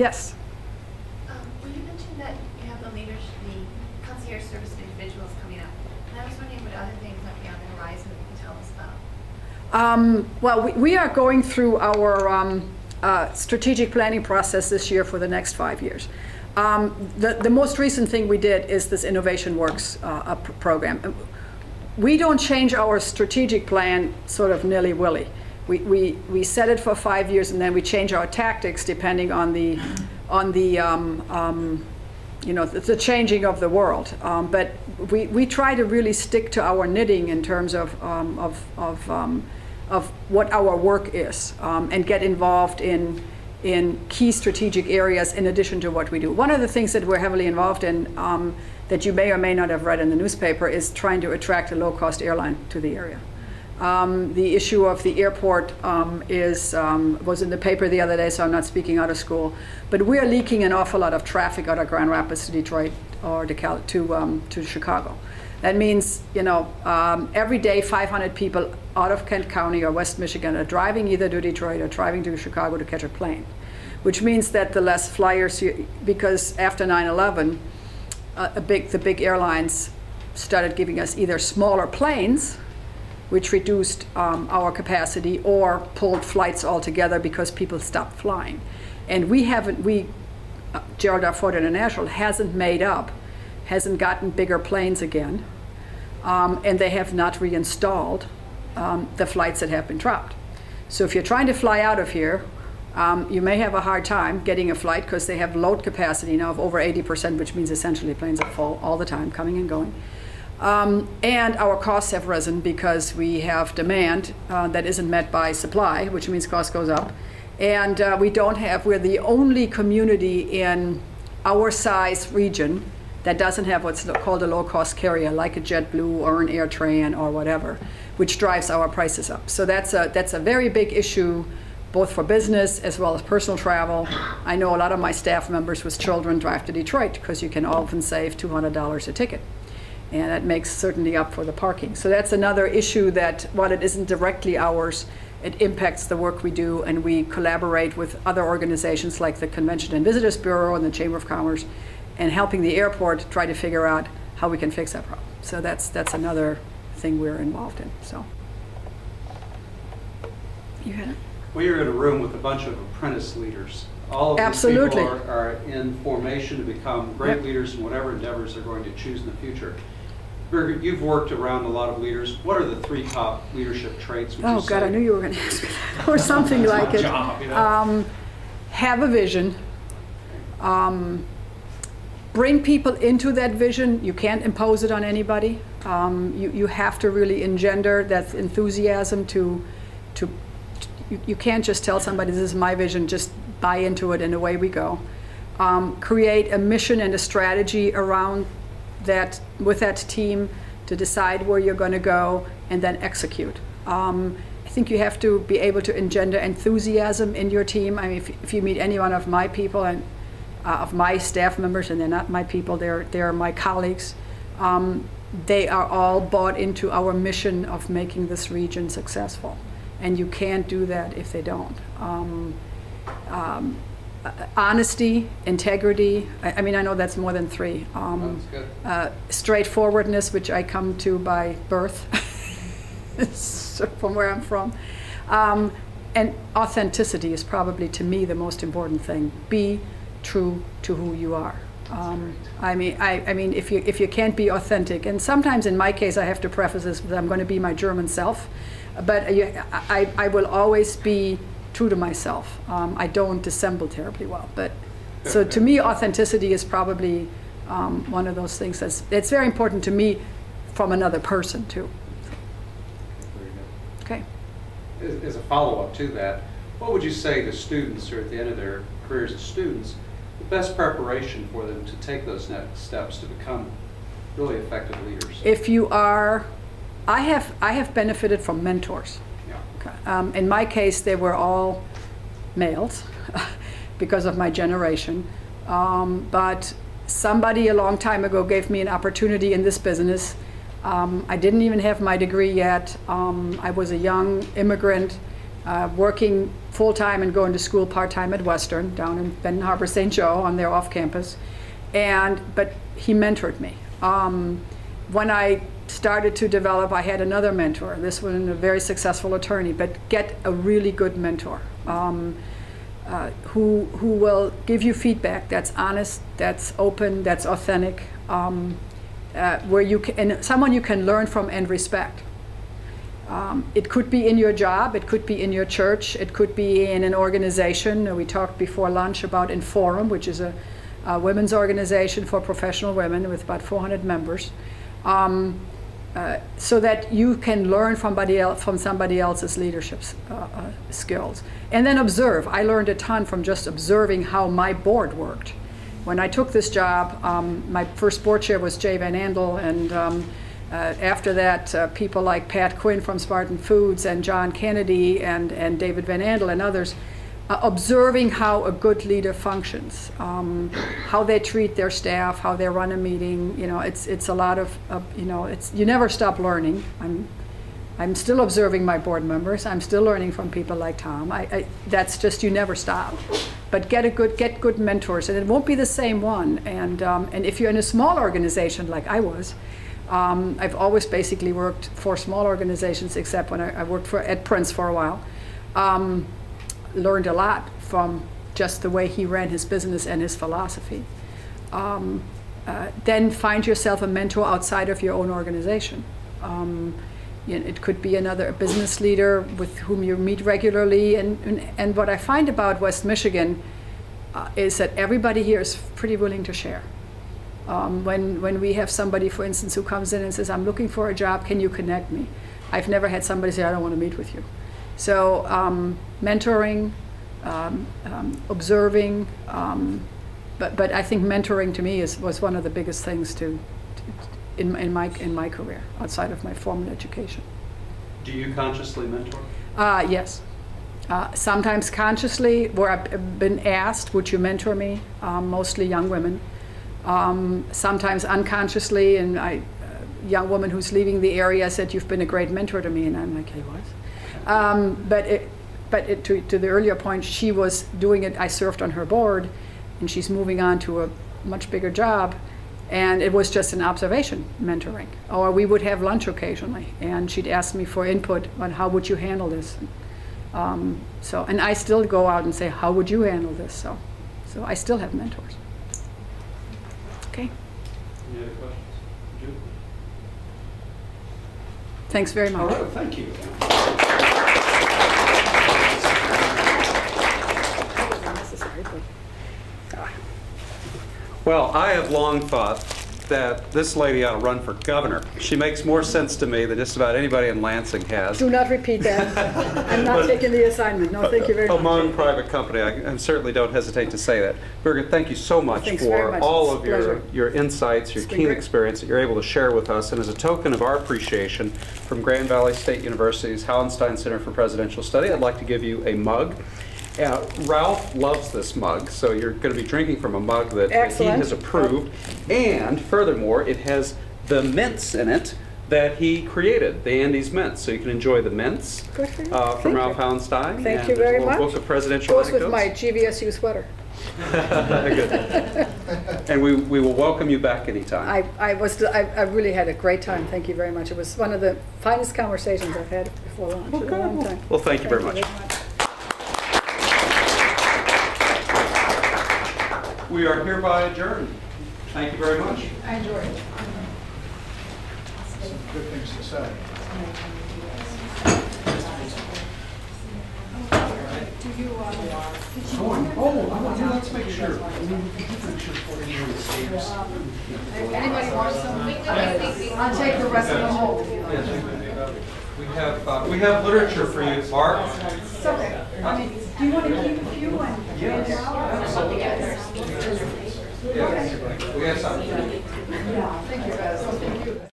Yes. Well, you mentioned that you have the leaders, the concierge service individuals coming up. And I was wondering what other things might be on the horizon that you can tell us about. Well, we are going through our strategic planning process this year for the next 5 years. The most recent thing we did is this Innovation Works program. We don't change our strategic plan sort of nilly-willy. We set it for 5 years, and then we change our tactics depending on the you know, the changing of the world. But we try to really stick to our knitting in terms of what our work is, and get involved in key strategic areas in addition to what we do. One of the things that we're heavily involved in that you may or may not have read in the newspaper is trying to attract a low-cost airline to the area. The issue of the airport was in the paper the other day, so I'm not speaking out of school. But we're leaking an awful lot of traffic out of Grand Rapids to Detroit or to Chicago. That means, you know, every day 500 people out of Kent County or West Michigan are driving either to Detroit or driving to Chicago to catch a plane, which means that the less flyers, because after 9/11, the big airlines started giving us either smaller planes, which reduced our capacity, or pulled flights altogether because people stopped flying. And Gerald R. Ford International hasn't gotten bigger planes again, and they have not reinstalled the flights that have been dropped. So if you're trying to fly out of here, you may have a hard time getting a flight because they have load capacity now of over 80%, which means essentially planes are full all the time, coming and going. And our costs have risen because we have demand that isn't met by supply, which means cost goes up. And we're the only community in our size region that doesn't have what's called a low-cost carrier, like a JetBlue or an AirTran or whatever, which drives our prices up. So that's a very big issue, both for business as well as personal travel. I know a lot of my staff members with children drive to Detroit because you can often save $200 a ticket. And that makes certainly up for the parking. So that's another issue that, while it isn't directly ours, it impacts the work we do, and we collaborate with other organizations like the Convention and Visitors Bureau and the Chamber of Commerce, and helping the airport try to figure out how we can fix that problem. So that's another thing we're involved in. So you had it? Well, you're in a room with a bunch of apprentice leaders. All of these Absolutely. people are in formation to become great leaders in whatever endeavors they're going to choose in the future. Birgit, you've worked around a lot of leaders. What are the 3 top leadership traits? Oh God, I knew you were going to ask me that, or something like it. Job, you know? Have a vision. Bring people into that vision. You can't impose it on anybody. You have to really engender that enthusiasm you can't just tell somebody, this is my vision, just buy into it and away we go. Create a mission and a strategy around that, with that team, to decide where you're going to go and then execute. I think you have to be able to engender enthusiasm in your team. I mean, if you meet any one of my people and of my staff members, and they're not my people, they're my colleagues, they are all bought into our mission of making this region successful. And you can't do that if they don't. Honesty, integrity, I mean, I know that's more than 3. That's good. Straightforwardness, which I come to by birth, from where I'm from. And authenticity is probably, to me, the most important thing. Be true to who you are. I mean, if you can't be authentic, and sometimes in my case I have to preface this with I'm going to be my German self, but I will always be true to myself. I don't dissemble terribly well, but so to me authenticity is probably one of those things it's very important to me from another person too. Okay. As a follow-up to that, what would you say to students who are at the end of their careers as students, the best preparation for them to take those next steps to become really effective leaders? If you are, I have benefited from mentors. Yeah. Okay. In my case, they were all males because of my generation. But somebody a long time ago gave me an opportunity in this business. I didn't even have my degree yet. I was a young immigrant working full-time and going to school part-time at Western down in Benton Harbor, St. Joe on their off-campus. But he mentored me. When I started to develop, I had another mentor. This one, a very successful attorney, but get a really good mentor who will give you feedback that's honest, that's open, that's authentic, where you can, and someone you can learn from and respect. It could be in your job, it could be in your church, it could be in an organization. We talked before lunch about Inforum, which is a women's organization for professional women with about 400 members. So that you can learn from somebody else's leadership skills. And then observe. I learned a ton from just observing how my board worked. When I took this job, my first board chair was Jay Van Andel, and after that, people like Pat Quinn from Spartan Foods and John Kennedy and David Van Andel and others, observing how a good leader functions, how they treat their staff, how they run a meeting. You know, it's a lot of you know, you never stop learning. I'm still observing my board members. I'm still learning from people like Tom. That's just, you never stop. But get good mentors, and it won't be the same one. And if you're in a small organization like I was, I've always basically worked for small organizations, except when I worked at Prince for a while. Learned a lot from just the way he ran his business and his philosophy. Then find yourself a mentor outside of your own organization. It could be a business leader with whom you meet regularly. And what I find about West Michigan is that everybody here is pretty willing to share. When we have somebody, for instance, who comes in and says, I'm looking for a job, can you connect me? I've never had somebody say, I don't want to meet with you. So mentoring, observing, but I think mentoring to me was one of the biggest things in my career outside of my formal education. Do you consciously mentor? Yes. Sometimes consciously, where I've been asked, would you mentor me? Mostly young women. Sometimes unconsciously, and a young woman who's leaving the area said, you've been a great mentor to me, and I'm like, hey, what? To the earlier point, she was doing it. I served on her board, and she's moving on to a much bigger job, and it was just an observation mentoring. Or we would have lunch occasionally, and she'd ask me for input on how would you handle this. And I still go out and say, how would you handle this? So I still have mentors. Okay. Any other questions? Jude? Thanks very much. All right, thank you. Well, I have long thought that this lady ought to run for governor. She makes more sense to me than just about anybody in Lansing has. Do not repeat that. I'm not taking the assignment. No, thank you very much. Among private company, I certainly don't hesitate to say that. Birgit, thank you so much for all of your insights, your keen experience that you're able to share with us. And as a token of our appreciation from Grand Valley State University's Hauenstein Center for Presidential Study, I'd like to give you a mug. Ralph loves this mug, so you're going to be drinking from a mug that he has approved. And furthermore, it has the mints in it that he created, the Andes mints. So you can enjoy the mints from Ralph Hauenstein. Thank you very much. Book of presidential goes anecdotes. with my GVSU sweater. Good. And we will welcome you back anytime. I really had a great time. Thank you very much. It was one of the finest conversations I've had before lunch in a long time. Well, thank you very much. We are hereby adjourned. Thank you very much. I enjoyed it. Some good things to say. Let's make sure. Anybody wants some? I'll take the rest of them home. We have literature for you, Mark. It's okay. I mean, do you want to keep a few and Yes. We have some. Yeah, thank you guys. Thank you.